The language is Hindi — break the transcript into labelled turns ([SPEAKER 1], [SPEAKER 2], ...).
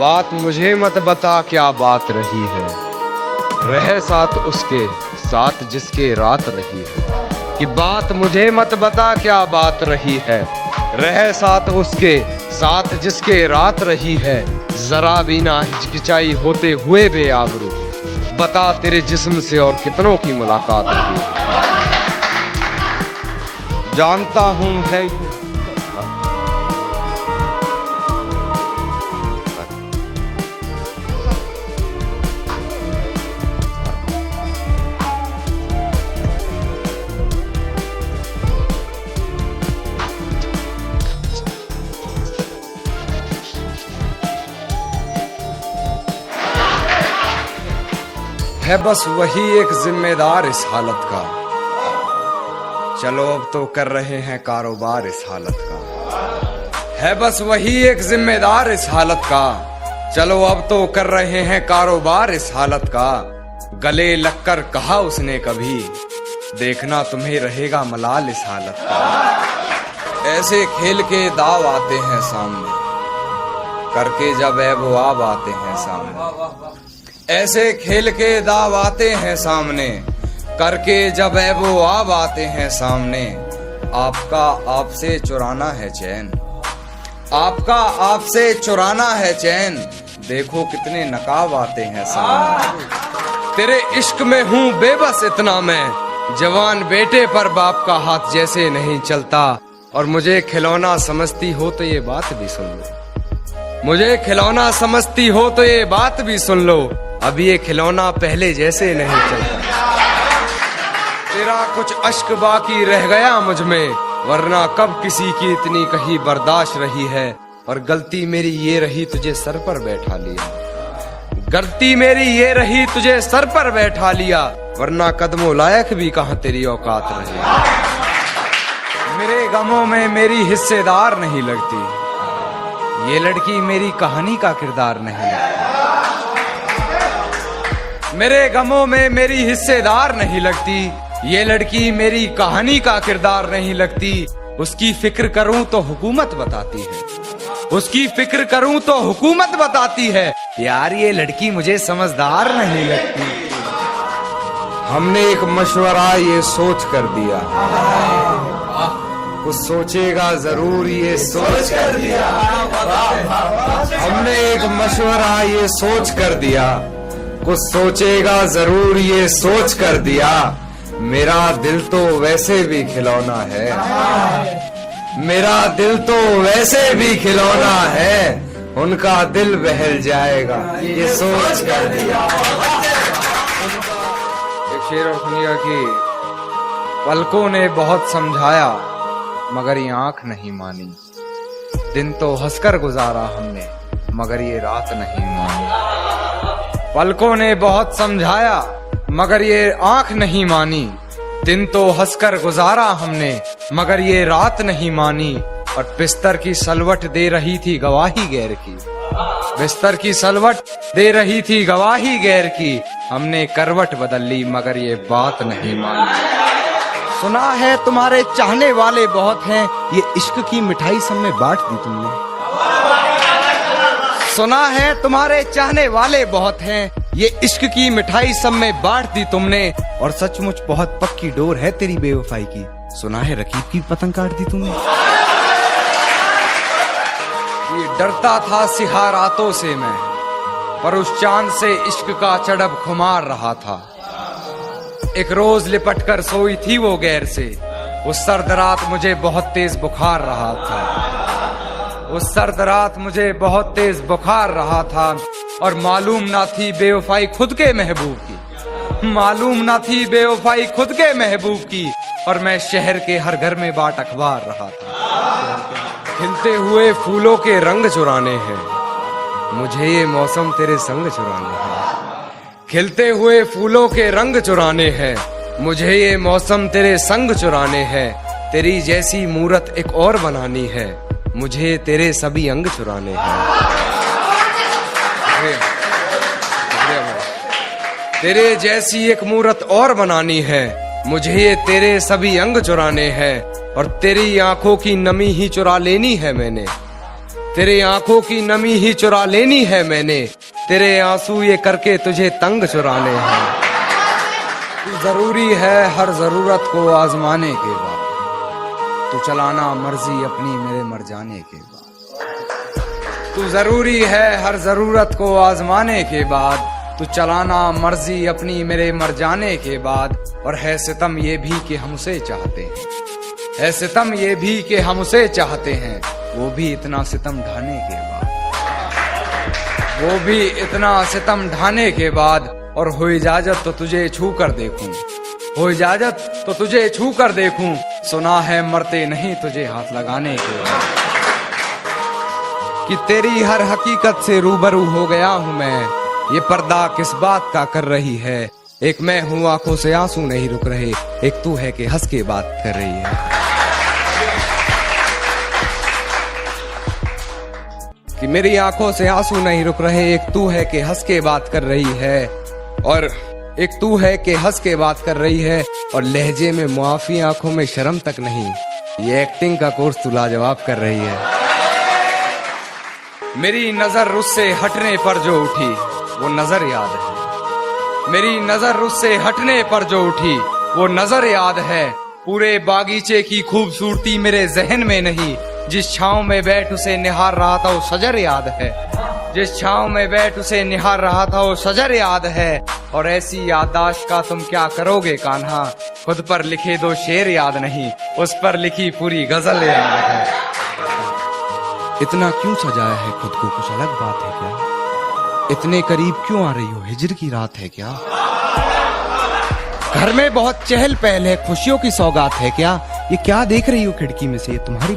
[SPEAKER 1] बात मुझे मत बता क्या बात रही है, रहे साथ उसके साथ जिसके रात रही है। कि बात मुझे मत बता क्या बात रही है, रहे साथ उसके साथ जिसके रात रही है। जरा भी ना हिचकिचाई होते हुए बेआबरू, बता तेरे जिस्म से और कितनों की मुलाकात रही है। जानता हूँ है बस वही एक जिम्मेदार इस हालत का। चलो अब तो कर रहे हैं कारोबार इस हालत का। है बस वही एक जिम्मेदार इस हालत का। चलो अब तो कर रहे हैं कारोबार इस हालत का। गले लगकर कहा उसने कभी, देखना तुम्हें रहेगा मलाल इस हालत का। ऐसे खेल के दाव आते हैं सामने, करके जब ऐब आब आते हैं सामने। ऐसे खेल के दाव आते हैं सामने, करके जब ऐब आब आते हैं सामने। आपका आपसे चुराना है चैन, आपका आपसे चुराना है चैन। देखो कितने नकाब आते हैं सामने। तेरे इश्क में हूँ बेबस इतना मैं, जवान बेटे पर बाप का हाथ जैसे नहीं चलता। और मुझे खिलौना समझती हो तो ये बात भी सुन लो, मुझे खिलौना समझती हो तो ये बात भी सुन लो। अब ये खिलौना पहले जैसे नहीं चलता। तेरा कुछ अश्क बाकी रह गया मुझ में, वरना कब किसी की इतनी कही बर्दाश्त रही है। और गलती मेरी ये रही तुझे सर पर बैठा लिया, गलती मेरी ये रही तुझे सर पर बैठा लिया। वरना कदमों लायक भी कहां तेरी औकात रही। मेरे गमों में मेरी हिस्सेदार नहीं लगती, ये लड़की मेरी कहानी का किरदार नहीं लगती। मेरे गमों में मेरी हिस्सेदार नहीं लगती, ये लड़की मेरी कहानी का किरदार नहीं लगती। उसकी फिक्र करूं तो हुकूमत बताती है, उसकी फिक्र करूं तो हुकूमत बताती है। यार ये लड़की मुझे समझदार नहीं लगती। हमने एक मशवरा ये सोच कर दिया, कुछ सोचेगा जरूर ये सोच कर दिया। हमने एक मशवरा ये सोच कर दिया, कुछ सोचेगा जरूर ये सोच कर दिया। मेरा दिल तो वैसे भी खिलौना है, मेरा दिल तो वैसे भी खिलौना है। उनका दिल बहल जाएगा ये सोच कर दिया। एक शेर और सुनिएगा कि पलकों ने बहुत समझाया मगर ये आंख नहीं मानी। दिन तो हंसकर गुजारा हमने मगर ये रात नहीं मानी। पलकों ने बहुत समझाया मगर ये आंख नहीं मानी। दिन तो हंसकर गुजारा हमने मगर ये रात नहीं मानी। और बिस्तर की सलवट दे रही थी गवाही गैर की, बिस्तर की सलवट दे रही थी गवाही गैर की। हमने करवट बदल ली मगर ये बात नहीं मानी। सुना है तुम्हारे चाहने वाले बहुत हैं, ये इश्क की मिठाई सब में बांट दी तुमने। सुना है तुम्हारे चाहने वाले बहुत हैं, ये इश्क की मिठाई सब में बांट दी तुमने। और सचमुच बहुत पक्की डोर है तेरी बेवफाई की, सुना है रकीब की पतंग काट दी तुमने। ये डरता था सिहा रातों से मैं, पर उस चांद से इश्क का चढ़ब खुमार रहा था। एक रोज लिपट कर सोई थी वो गैर से, उस सर्द रात मुझे बहुत तेज बुखार रहा था। उस सर्द रात मुझे बहुत तेज बुखार रहा था। और मालूम ना थी बेवफाई खुद के महबूब की, मालूम ना थी बेवफाई खुद के महबूब की। और मैं शहर के हर घर में बाट अखबार रहा था। खिलते हुए फूलों के रंग चुराने हैं, मुझे ये मौसम तेरे संग चुराने हैं। खिलते हुए फूलों के रंग चुराने हैं, मुझे ये मौसम तेरे संग चुराने हैं। तेरी जैसी मूरत एक और बनानी है, मुझे तेरे सभी अंग चुराने हैं। तेरे जैसी एक मूरत और बनानी है, मुझे ये तेरे सभी अंग चुराने हैं। और तेरी आंखों की नमी ही चुरा लेनी है मैंने, तेरे आंखों की नमी ही चुरा लेनी है मैंने, तेरे आंसू ये करके तुझे तंग चुराने हैं। तू जरूरी है हर जरूरत को आजमाने के बाद, तू चलाना मर्जी अपनी मेरे मर जाने के बाद। तू जरूरी है हर जरूरत को आजमाने के बाद, तू चलाना मर्जी अपनी मेरे मर जाने के बाद। और है सितम ये भी कि हम उसे चाहते हैं, है सितम ये भी कि हम उसे चाहते हैं, वो भी इतना सितम ढाने के बाद, वो भी इतना सितम ढाने के बाद। और हो इजाजत तो तुझे छू कर देखूं, हो इजाजत तो तुझे छू कर देखूं, सुना है मरते नहीं तुझे हाथ लगाने के बाद। कि तेरी हर हकीकत से रूबरू हो गया हूं मैं, ये पर्दा किस बात का कर रही है। एक मैं हूं आंखों से आंसू नहीं रुक रहे, एक तू है कि हंस के बात कर रही है। कि मेरी आंखों से आंसू नहीं रुक रहे, एक तू है कि हंस के बात कर रही है, और एक तू है कि हंस के बात कर रही है। और लहजे में मुआफी, आंखों में शर्म तक नहीं, ये एक्टिंग का कोर्स तू लाजवाब कर रही है। मेरी नजर उससे हटने पर जो उठी वो नजर याद है, मेरी नजर उससे हटने पर जो उठी वो नजर याद है। पूरे बागीचे की खूबसूरती मेरे जहन में नहीं, जिस छांव में बैठ उसे निहार रहा था वो शजर याद है, जिस छांव में बैठ उसे निहार रहा था वो शजर याद है। और ऐसी याददाश्त का तुम क्या करोगे कान्हा, खुद पर लिखे दो शेर याद नहीं, उस पर लिखी पूरी गजल याद है। इतना क्यों सजाया है खुद को, कुछ अलग बात है क्या? इतने करीब क्यों आ रही हो, हिजर की रात है क्या? घर में बहुत चहल पहल है, खुशियों की सौगात है क्या? ये क्या देख रही हो खिड़की में से, ये तुम्हारी